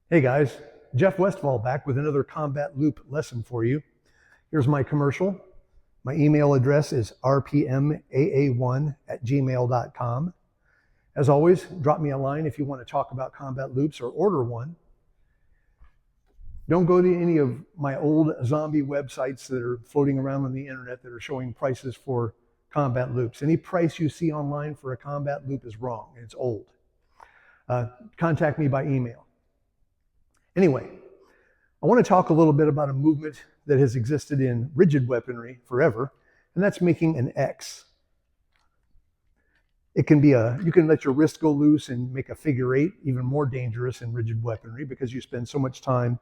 Hey guys, Jeff Westfall back with another combat loop lesson for you. Here's my commercial. My email address is rpmaa1@gmail.com. As always, drop me a line if you want to talk about combat loops or order one. Don't go to any of my old zombie websites that are floating around on the internet that are showing prices for combat loops. Any price you see online for a combat loop is wrong. It's old. Contact me by email. Anyway, I want to talk a little bit about a movement that has existed in rigid weaponry forever, and that's making an X. It can be you can let your wrist go loose and make a figure eight, even more dangerous in rigid weaponry because you spend so much time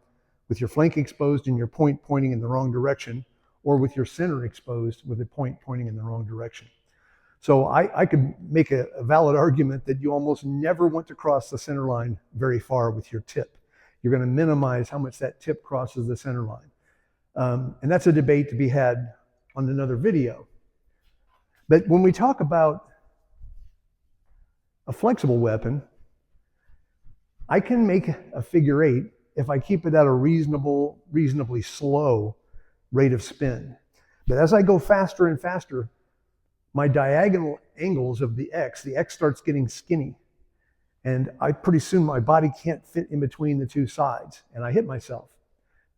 with your flank exposed and your point pointing in the wrong direction, or with your center exposed with a point pointing in the wrong direction. So I could make a valid argument that you almost never want to cross the center line very far with your tip. You're going to minimize how much that tip crosses the center line. And that's a debate to be had on another video. But when we talk about a flexible weapon, I can make a figure eight if I keep it at a reasonably slow rate of spin. But as I go faster and faster, my diagonal angles of the X starts getting skinny. And pretty soon my body can't fit in between the two sides, and I hit myself.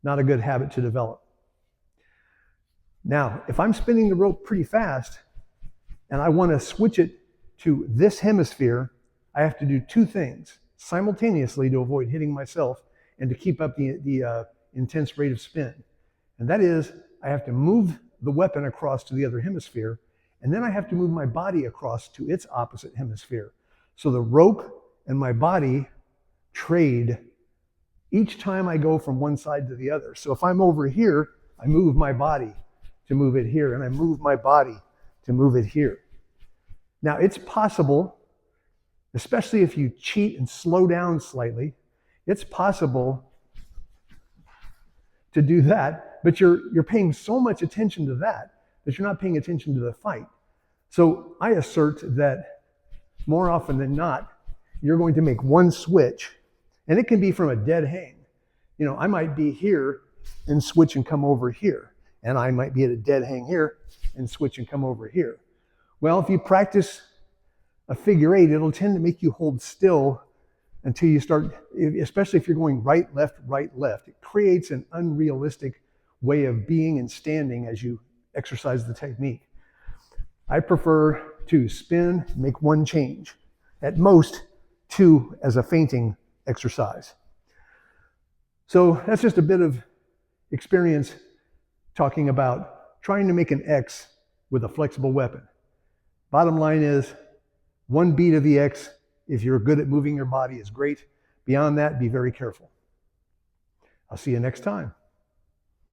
Not a good habit to develop. Now, if I'm spinning the rope pretty fast and I want to switch it to this hemisphere, I have to do two things simultaneously to avoid hitting myself and to keep up the intense rate of spin. And that is, I have to move the weapon across to the other hemisphere, and then I have to move my body across to its opposite hemisphere. So the rope and my body trade each time I go from one side to the other. So if I'm over here, I move my body to move it here, and I move my body to move it here. Now it's possible, especially if you cheat and slow down slightly, it's possible to do that, but you're paying so much attention to that you're not paying attention to the fight. So I assert that more often than not, you're going to make one switch, and it can be from a dead hang. You know, I might be here and switch and come over here, and I might be at a dead hang here and switch and come over here. Well, if you practice a figure eight, it'll tend to make you hold still until you start, especially if you're going right, left, right, left. It creates an unrealistic way of being and standing as you exercise the technique. I prefer to spin, make one change, at most two as a feinting exercise. So that's just a bit of experience talking about trying to make an X with a flexible weapon. Bottom line is, one beat of the X, if you're good at moving your body, is great. Beyond that, be very careful. I'll see you next time.